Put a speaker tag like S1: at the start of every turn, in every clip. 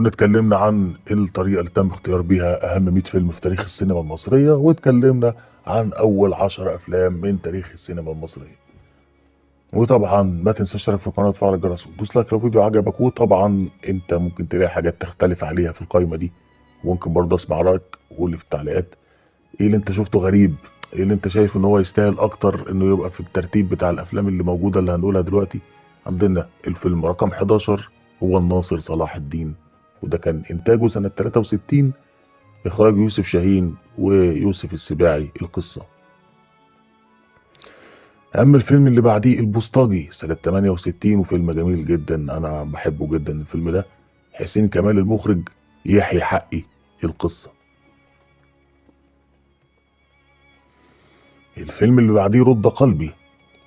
S1: كنا اتكلمنا عن الطريقة اللي تم اختيار بيها أهم 100 فيلم في تاريخ السينما المصرية، واتكلمنا عن أول 10 أفلام من تاريخ السينما المصرية. وطبعا ما تنساش تشترك في القناة وتفعل الجرس وتدوس لايك لو الفيديو عجبك. وطبعا انت ممكن تلاقي حاجات تختلف عليها في القائمة دي، وممكن برضه اسمع رأيك وقول لي في التعليقات ايه اللي انت شفته غريب، ايه اللي انت شايف ان هو يستاهل اكتر انه يبقى في الترتيب بتاع الافلام اللي موجودة اللي هنقولها دلوقتي. عندنا الفيلم رقم 11 هو الناصر صلاح الدين، وده كان انتاجه سنة 63، اخراج يوسف شاهين ويوسف السباعي. القصة اما الفيلم اللي بعديه البوسطجي سنة 68، وفيلم جميل جدا انا بحبه جدا الفيلم ده، حسين كمال المخرج، يحيى حقي. القصة الفيلم اللي بعديه رد قلبي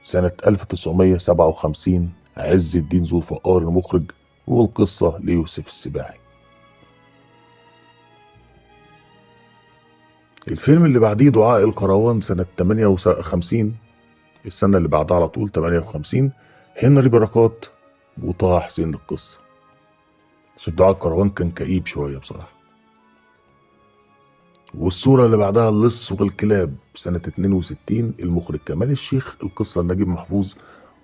S1: سنة 1957، عز الدين ذو الفقار المخرج، والقصة ليوسف السباعي. الفيلم اللي بعديه دعاء الكروان سنة 58، السنة اللي بعدها على طول 58، هنري بركات وطه حسين. القصة شوف دعاء الكروان كان كئيب شوية بصراحة. والصورة اللي بعدها اللص والكلاب سنة 62، المخرج كمال الشيخ، القصة لنجيب محفوظ،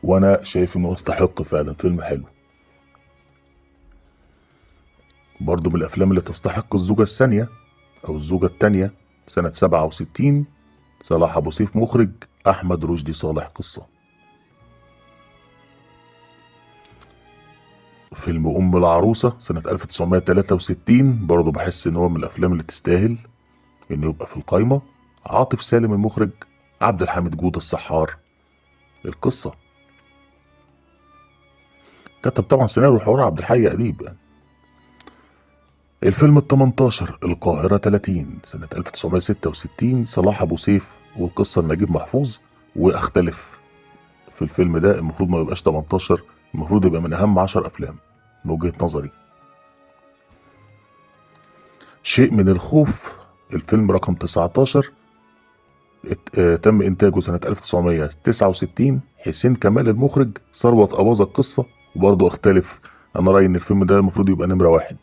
S1: وانا شايف انه يستحق فعلا، فيلم حلو. برضه من الافلام اللي تستحق الزوجة الثانية او الزوجة التانية سنة 67، صلاح ابو سيف مخرج، احمد رشدي صالح. قصة فيلم ام العروسة سنة 1963، برضه بحس ان هو من الافلام اللي تستاهل انه يبقى في القايمة، عاطف سالم المخرج، عبد الحميد جودة السحار. القصة كتب طبعا سيناريو الحوار عبد الحي اديب يعني. الفيلم ال 18 القاهرة 30 سنة 1966، صلاح ابو سيف، والقصة لنجيب محفوظ. واختلف في الفيلم ده، المفروض ما يبقاش 18، المفروض يبقى من اهم 10 افلام من وجهة نظري. شيء من الخوف الفيلم رقم 19، تم انتاجه سنة 1969، حسين كمال المخرج، ثروت أباظة. القصة وبرضه اختلف، انا رأيي ان الفيلم ده المفروض يبقى نمرة 1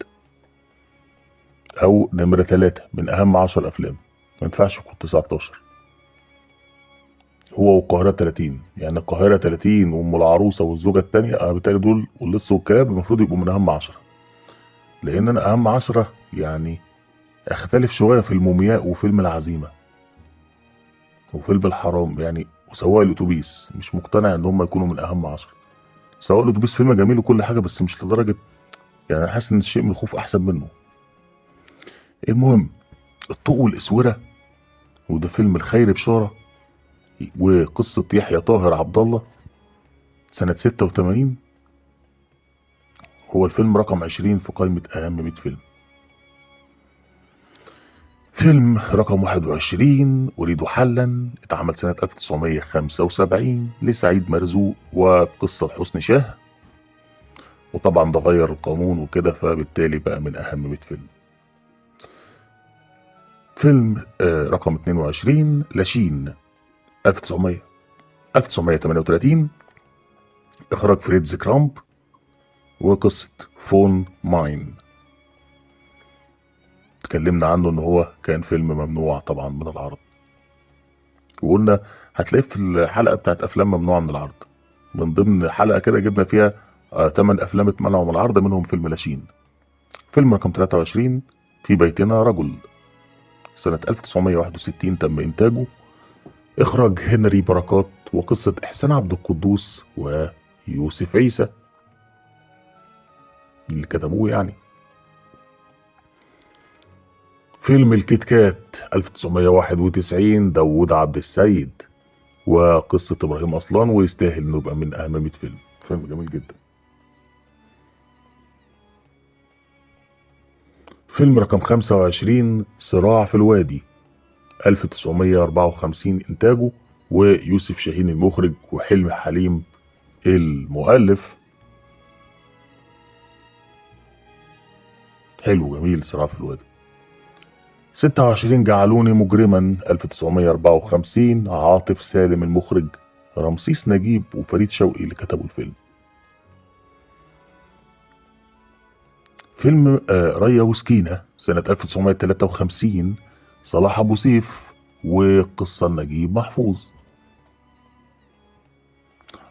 S1: او نمرة 3 من اهم 10 افلام، ما ينفعش يكون 19. هو والقاهرة 30، يعني القاهرة 30 وام العروسة والزوجة التانية، انا بالتالي دول واللص والكلاب المفروض يبقوا من اهم 10، لان انا اهم 10 يعني اختلف شوية في المومياء وفيلم العزيمة وفيلم الحرام يعني، وسواق الاتوبيس مش مقتنع ان هم يكونوا من اهم 10. سواق الاتوبيس فيلم جميل وكل حاجة، بس مش لدرجة، يعني انا حاسس ان الشيء من الخوف احسن منه. المهم الطوق والاسوره، وده فيلم الخير بشاره، وقصه يحيى طاهر عبد الله سنه 86، هو الفيلم رقم 20 في قائمه اهم 100 فيلم. فيلم رقم 21 اريد حلا، اتعمل سنه 1975 لسعيد مرزوق، وقصه لحسن شاه، وطبعا ده غير القانون وكده، فبالتالي بقى من اهم 100 فيلم. فيلم رقم 22 لاشين 1938، اخراج فريدز كرامب، وقصة فون ماين. اتكلمنا عنه ان هو كان فيلم ممنوع طبعا من العرض، وقلنا هتلاقيه في الحلقة بتاعت افلام ممنوعة من العرض، من ضمن حلقة كده جبنا فيها 8 افلام اتمنعوا من العرض، منهم فيلم لاشين. فيلم رقم 23 في بيتنا رجل سنة 1961 تم انتاجه، اخراج هنري بركات، وقصة احسان عبد القدوس ويوسف عيسى اللي كتبوه يعني. فيلم الكيت كات 1991 داوود عبد السيد، وقصة إبراهيم أصلان، ويستاهل إنه يبقى من أهم 100 فيلم، فيلم جميل جدا. فيلم رقم 25 صراع في الوادي 1954 إنتاجه، ويوسف شاهين المخرج، وحلمي حليم المؤلف. حلو جميل صراع في الوادي. 26 جعلوني مجرما 1954، عاطف سالم المخرج، رمسيس نجيب وفريد شوقي اللي كتبوا الفيلم. فيلم ريا وسكينة سنة 1953، صلاح أبو سيف وقصة نجيب محفوظ.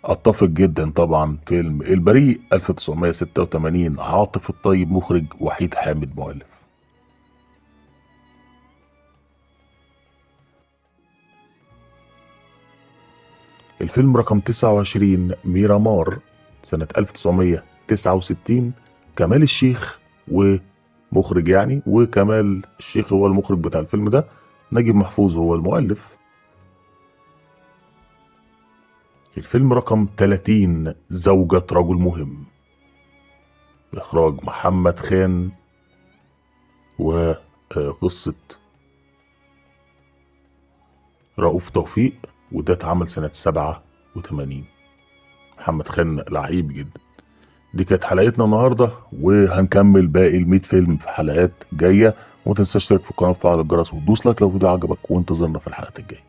S1: أتفق جدا طبعا. فيلم البريء 1986، عاطف الطيب مخرج، وحيد حامد مؤلف. الفيلم رقم 29 ميرامار سنة 1969، كمال الشيخ ومخرج يعني، وكمال الشيخ هو المخرج بتاع الفيلم ده، نجيب محفوظ هو المؤلف. الفيلم رقم 30 زوجة رجل مهم، إخراج محمد خان، وقصة رؤوف توفيق، وده اتعمل سنة 87. محمد خان لعيب جدا. دي كانت حلقتنا النهارده، وهنكمل باقي ال100 فيلم في حلقات جايه. وما تنساش تشترك في القناه وتفعل الجرس وتدوس لايك لو الفيديو عجبك، وانتظرنا في الحلقات الجايه.